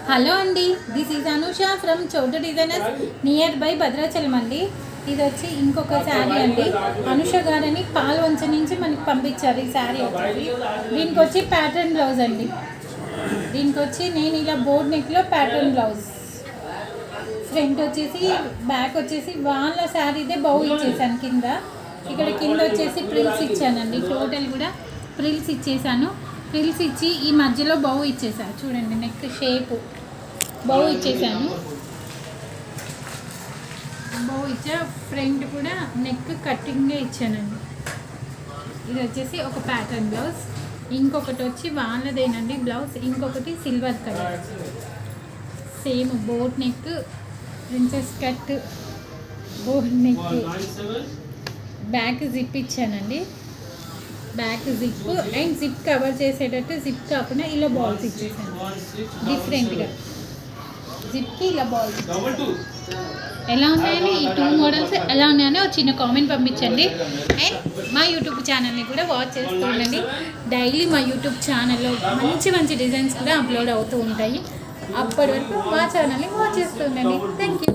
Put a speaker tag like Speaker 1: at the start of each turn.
Speaker 1: Hello అండి, this is Anusha from Chouta designers near by Bhadrachalam అండి. ఇది వచ్చి ఇంకొక శారీ అండి. అనుష గారని పాల్వంచ నుంచి మనకి పంపించారు ఈ శారీ వచ్చి. దీనికి వచ్చి ప్యాటర్న్ బ్లౌజ్ అండి. దీనికి వచ్చి నేను ఇలా బోర్డ్ నెక్లో ప్యాటర్న్ బ్లౌజ్, ఫ్రంట్ వచ్చేసి బ్యాక్ వచ్చేసి వాళ్ళ శారీదే బౌ ఇచ్చేసాను. ఇక్కడ కింద వచ్చేసి ప్రిల్స్ ఇచ్చానండి. టోటల్ కూడా ప్రిల్స్ ఇచ్చేసాను. ప్రిల్స్ ఇచ్చి ఈ మధ్యలో బౌ ఇచ్చేసాను. చూడండి, నెక్ షేప్ బౌ ఇచ్చేసాను. బౌ ఇచ్చా, ఫ్రంట్ కూడా నెక్ కటింగ్గా ఇచ్చానండి. ఇది వచ్చేసి ఒక ప్యాటర్న్ బ్లౌజ్. ఇంకొకటి వచ్చి వాళ్ళదేనండి బ్లౌజ్. ఇంకొకటి silver colour, same boat neck, princess cut, boat neck, back zip ఇచ్చానండి. Back zip and zip cover చేసేటట్టు జిప్ కాకుండా ఇలా బాల్స్ ఇచ్చేసాను. డిఫరెంట్గా జిప్కి ఇలా బాల్స్ ఎలా ఉన్నాయని, ఈ 2 మోడల్స్ ఎలా ఉన్నాయని ఒక చిన్న కామెంట్ పంపించండి. అండ్ మా యూట్యూబ్ ఛానల్ని కూడా వాచ్ చేస్తూ ఉండండి. డైలీ మా యూట్యూబ్ ఛానల్లో మంచి మంచి డిజైన్స్ కూడా అప్లోడ్ అవుతూ ఉంటాయి. అప్పటి వరకు మా ఛానల్ని వాచ్ చేస్తూ ఉండండి. Thank you.